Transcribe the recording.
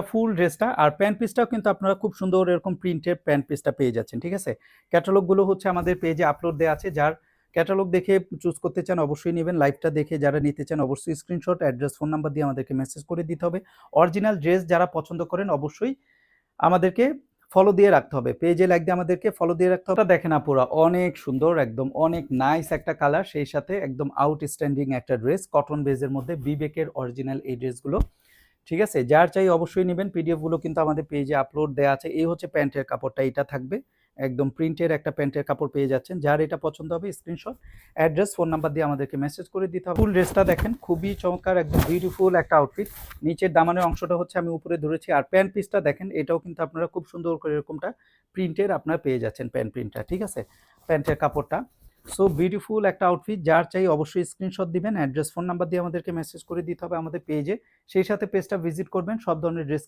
ফুল ড্রেসটা আর প্যান্ট পিসটাও কিন্তু আপনারা খুব সুন্দর এরকম প্রিন্টের প্যান্ট পিসটা পেয়ে যাচ্ছেন, ঠিক আছে। ক্যাটালগুলো হচ্ছে আমাদের পেজে আপলোড দেওয়া আছে, যার ক্যাটালগ দেখে চুজ করতে চান অবশ্যই নেবেন। লাইভটা দেখে যারা নিতে চান অবশ্যই স্ক্রিনশট, অ্যাড্রেস, ফোন নাম্বার দিয়ে আমাদেরকে মেসেজ করে দিতে হবে। অরিজিনাল ড্রেস যারা পছন্দ করেন অবশ্যই আমাদেরকে ফলো দিয়ে রাখতে হবে, পেজে লাইক দিয়ে আমাদেরকে ফলো দিয়ে রাখতে হবে। দেখেন আপুরা, অনেক সুন্দর, একদম অনেক নাইস একটা কালার, সেই সাথে একদম আউটস্ট্যান্ডিং একটা ড্রেস, কটন বেজের মধ্যে বিবেকের অরিজিনাল এই ড্রেসগুলো, ঠিক আছে। যার চাই অবশ্যই নেবেন। পিডিএফ গুলো কিন্তু আমাদের পেজে আপলোড দেওয়া আছে। এই হচ্ছে প্যান্টের কাপড়টা, এটা থাকবে একদম প্রিন্টের একটা প্যান্টের কাপড় পেয়ে যাচ্ছেন। যার এটা পছন্দ হবে স্ক্রিনশট, অ্যাড্রেস, ফোন নাম্বার দিয়ে আমাদেরকে মেসেজ করে দিতে হবে। ফুল ড্রেসটা দেখেন, খুবই চমৎকার, একদম বিউটিফুল একটা আউটফিট। নিচের দামানের অংশটা হচ্ছে আমি উপরে ধরেছি, আর প্যান্ট পিসটা দেখেন, এটাও কিন্তু আপনারা খুব সুন্দর করে এরকমটা প্রিন্টের আপনারা পেয়ে যাচ্ছেন, প্যান্ট প্রিন্টটা, ঠিক আছে, প্যান্টের কাপড়টা। সো বিউটিফুল একটা আউটফিট, যার চাই অবশ্যই স্ক্রিনশট দিবেন, অ্যাড্রেস, ফোন নাম্বার দিয়ে আমাদেরকে মেসেজ করে দিতে হবে আমাদের পেজে। সেই সাথে পেজটা ভিজিট করবেন, সব ধরনের ড্রেস